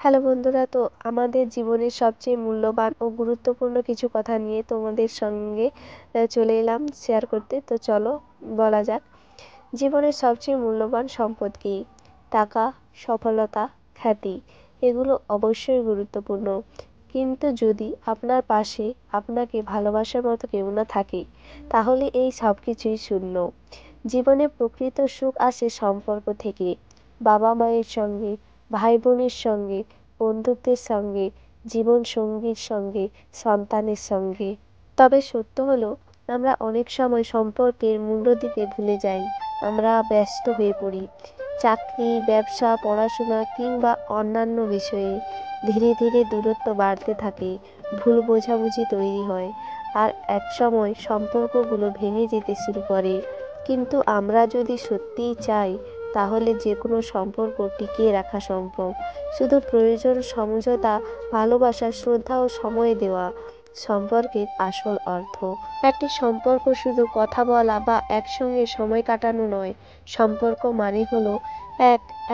Hello বন্ধুরা, তো আমাদের জীবনের সবচেয়ে মূল্যবান ও গুরুত্বপূর্ণ কিছু কথা নিয়ে তোমাদের সঙ্গে চলে এলাম শেয়ার করতে। তো চলো বলা যাক, জীবনের সবচেয়ে মূল্যবান সম্পদ কি? টাকা, সফলতা, খ্যাতি, এগুলো অবশ্যই গুরুত্বপূর্ণ, কিন্তু যদি আপনার পাশে আপনাকে ভালোবাসার মতো কেউ না থাকে, তাহলে এই সব কিছুই শূন্য। জীবনে প্রকৃত সুখ আসে সম্পর্ক থেকে, বাবা মায়ের সঙ্গে, ভাই বোনের সঙ্গে, বন্ধুত্বের সঙ্গে, জীবন সঙ্গীর সঙ্গে, সন্তানের সঙ্গে। তবে সত্য হলো, আমরা অনেক সময় সম্পর্কের মূল্য দিতে ভুলে যাই। আমরা ব্যস্ত হয়ে পড়ি চাকরি, ব্যবসা, পড়াশোনা কিংবা অন্যান্য বিষয়ে। ধীরে ধীরে দূরত্ব বাড়তে থাকে, ভুল বোঝাবুঝি তৈরি হয়, আর একসময় সম্পর্কগুলো ভেঙে যেতে শুরু করে। কিন্তু আমরা যদি সত্যিই চাই, তাহলে যে কোনো সম্পর্ক টিকিয়ে রাখা সম্ভব। শুধু প্রয়োজন সমঝোতা, ভালোবাসা, শ্রদ্ধা ও সময় দেওয়া সম্পর্কের আসল অর্থ। একটি সম্পর্ক শুধু কথা বলা বা একসঙ্গে সময় কাটানো নয়। সম্পর্ক মানে হলো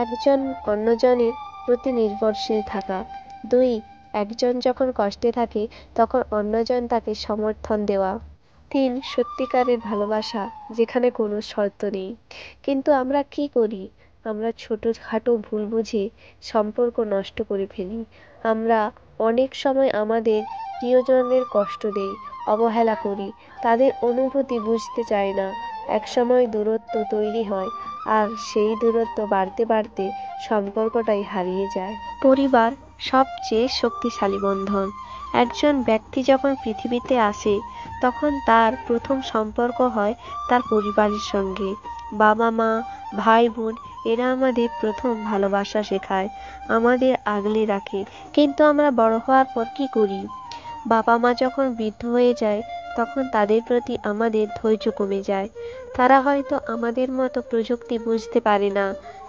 একজন অন্যজনের প্রতি নির্ভরশীল থাকা। 2, একজন যখন কষ্টে থাকে তখন অন্যজন তাকে সমর্থন দেওয়া। 3, সত্যিকারের ভালোবাসা, যেখানে কোনো শর্ত নেই। কিন্তু আমরা কি করি? আমরা ছোটখাটো ভুল বুঝে সম্পর্ক নষ্ট করে ফেলি। আমরা অনেক সময় আমাদের প্রিয়জনদের কষ্ট দেই, অবহেলা করি, তাদের অনুভূতি বুঝতে চাই না। একসময় দূরত্ব তৈরি হয়, আর সেই দূরত্ব বাড়তে বাড়তে সম্পর্কটাই হারিয়ে যায়। পরিবার সবচেয়ে শক্তিশালী বন্ধন। একজন ব্যক্তি যখন পৃথিবীতে আসে, তখন তার প্রথম সম্পর্ক হয় তার পরিবারের সঙ্গে। বাবা মা, ভাই বোন, এরা আমাদের প্রথম ভালোবাসা শেখায়, আমাদের আগলে রাখে। কিন্তু আমরা বড় হওয়ার পর কি করি? বাবা মা যখন বৃদ্ধ হয়ে যায়, তখন তাদের প্রতি আমাদের ধৈর্য কমে যায়। তারা হয়তো আমাদের মতো প্রযুক্তি বুঝতে পারে না,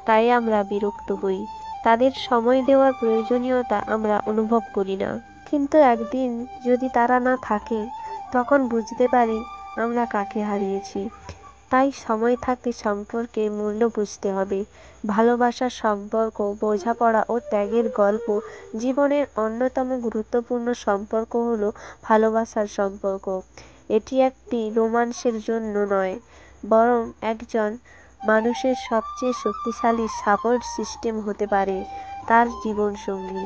তাই আমরা বিরক্ত হই। তাদের সময় দেওয়ার প্রয়োজনীয়তা আমরা অনুভব করি না। কিন্তু একদিন যদি তারা না থাকে, তখন বুঝতে পারি আমরা কাকে হারিয়েছি। তাই সময় থাকতে সম্পর্কের মূল্য বুঝতে হবে। ভালোবাসার সম্পর্ক, বোঝাপড়া ও ত্যাগের গল্প। জীবনের অন্যতম গুরুত্বপূর্ণ সম্পর্ক হলো ভালোবাসার সম্পর্ক। এটি একটি রোমান্সের জন্য নয়, বরং একজন মানুষের সবচেয়ে শক্তিশালী সাপোর্ট সিস্টেম হতে পারে তার জীবনসঙ্গী।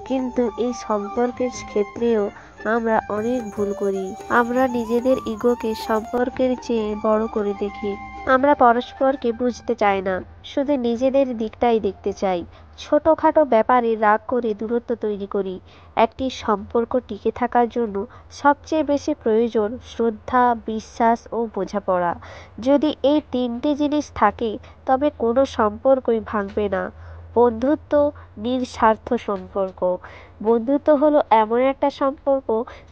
কিন্তু এই সম্পর্কের ক্ষেত্রেও আমরা অনেক ভুল করি। আমরা নিজেদের ইগোকে সম্পর্কের চেয়ে বড় করে দেখি। আমরা পরস্পরকে বুঝতে চাই না, শুধু নিজেদের দিকটাই দেখতে চাই। ছোটখাটো ব্যাপারে রাগ করে দূরত্ব তৈরি করি। একটি সম্পর্ক টিকে থাকার জন্য সবচেয়ে বেশি প্রয়োজন শ্রদ্ধা, বিশ্বাস ও বোঝাপড়া। যদি এই 3টে জিনিস থাকে, তবে কোনো সম্পর্কই ভাঙবে না। বন্ধুত্ব নিঃস্বার্থ সম্পর্ক। বন্ধুত্ব হলো এমন একটা সম্পর্ক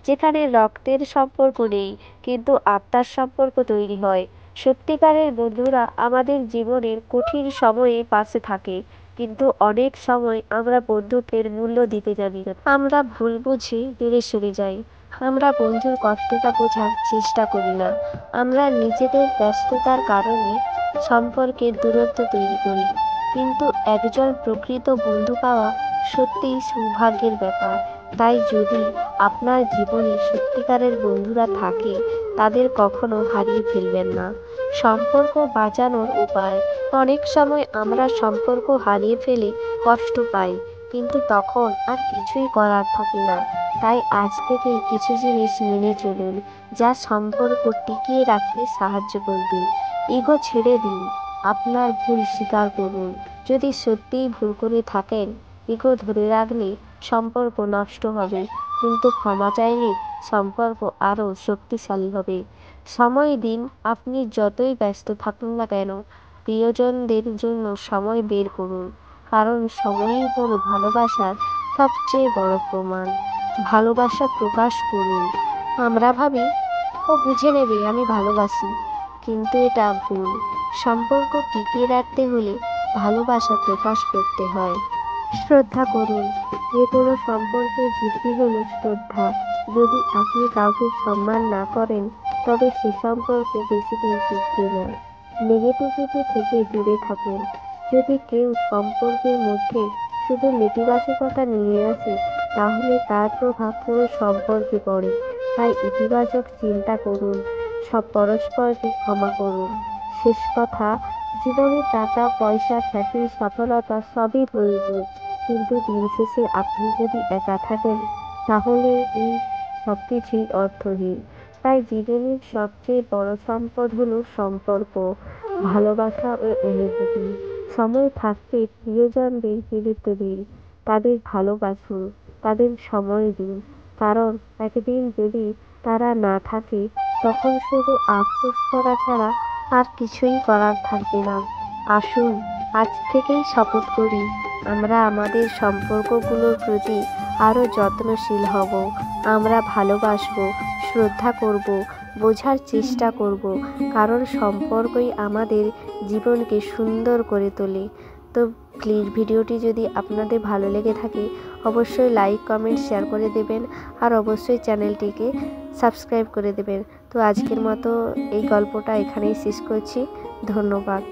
যেখানে রক্তের সম্পর্ক নেই, কিন্তু আত্মার সম্পর্ক তৈরি হয়। সত্যিকারের বন্ধুরা আমাদের জীবনের কঠিন সময়ে পাশে থাকে, কিন্তু অনেক সময় আমরা বন্ধুত্বের মূল্য দিতে জানি না। আমরা ভুল বুঝে দূরে সরে যাই। আমরা বন্ধুর কষ্টটা বোঝার চেষ্টা করি না। আমরা নিজেদের ব্যস্ততার কারণে সম্পর্কের দূরত্ব তৈরি করি। কিন্তু একজন প্রকৃত বন্ধু পাওয়া সত্যিই সৌভাগ্যের ব্যাপার। তাই যদি আপনার জীবনে সত্যিকারের বন্ধুরা থাকে, তাদের কখনো হারিয়ে ফেলবেন না। সম্পর্ক বাঁচানোর উপায়। অনেক সময় আমরা সম্পর্ক হারিয়ে ফেলে কষ্ট পাই, কিন্তু তখন আর কিছুই করার থাকে না। তাই আজ থেকে কিছু জিনিস মেনে চলুন, যা সম্পর্ক টিকিয়ে রাখতে সাহায্য করবে। ইগো ছেড়ে দিন, আপনার ভুল স্বীকার করুন। যদি সত্যিই ভুল করে থাকেন, ইগো ধরে রাখলে সম্পর্ক নষ্ট হবে, কিন্তু ক্ষমা চাইলে সম্পর্ক আরও শক্তিশালী হবে। সময় দিন, আপনি যতই ব্যস্ত থাকুন না কেন, প্রিয়জনদের জন্য সময় বের করুন, কারণ সময়ই হলো ভালোবাসার সবচেয়ে বড় প্রমাণ। ভালোবাসা প্রকাশ করুন। আমরা ভাবি, ও বুঝে নেবে আমি ভালোবাসি, কিন্তু এটা ভুল। সম্পর্ক টিকিয়ে রাখতে হলে ভালোবাসা প্রকাশ করতে হয়। শ্রদ্ধা করুন। যে কোনো সম্পর্কের ভিত্তি হলো শ্রদ্ধা। যদি আপনি কাউকে সম্মান না করেন, তবে সে সম্পর্কে বেশি দিন টিকবে না। নেগেটিভিটি থেকে দূরে থাকুন। যদি কেউ সম্পর্কের মধ্যে শুধু নেতিবাচকতা নিয়ে আসে, তাহলে তার প্রভাব পুরো সম্পর্কে পড়ে। তাই ইতিবাচক চিন্তা করুন, সব পরস্পরকে ক্ষমা করুন। শেষ কথা, জীবনে টাকা, পয়সা, খ্যাতি, সফলতা সবই প্রয়োজন, কিন্তু দিন শেষে আপনি যদি একা থাকেন, তাহলে এই সবকিছুই অর্থহীন। তাই জীবনের সবচেয়ে বড় সম্পদ হলো সম্পর্ক, ভালোবাসা ও অনুভূতি। সময় থাকতে প্রিয়জনদের গুরুত্ব দিন, তাদের ভালোবাসুন, তাদের সময় দিন। কারণ একদিন যদি তারা না থাকে, তখন শুধু আফসোস করা ছাড়া আর কিছুই করার থাকবে না। আসুন আজ থেকেই শপথ করি, আমরা আমাদের সম্পর্কগুলোর প্রতি আরও যত্নশীল হব। আমরা ভালোবাসবো, শ্রদ্ধা করব, বোঝার চেষ্টা করব, কারণ সম্পর্কই আমাদের জীবনকে সুন্দর করে তোলে। তো প্লিজ ভিডিওটি যদি আপনাদের ভালো লেগে থাকে, অবশ্যই লাইক, কমেন্ট, শেয়ার করে দেবেন, আর অবশ্যই চ্যানেলটিকে সাবস্ক্রাইব করে দেবেন। তো আজকের মতো এই গল্পটা এখানেই শেষ করছি। ধন্যবাদ।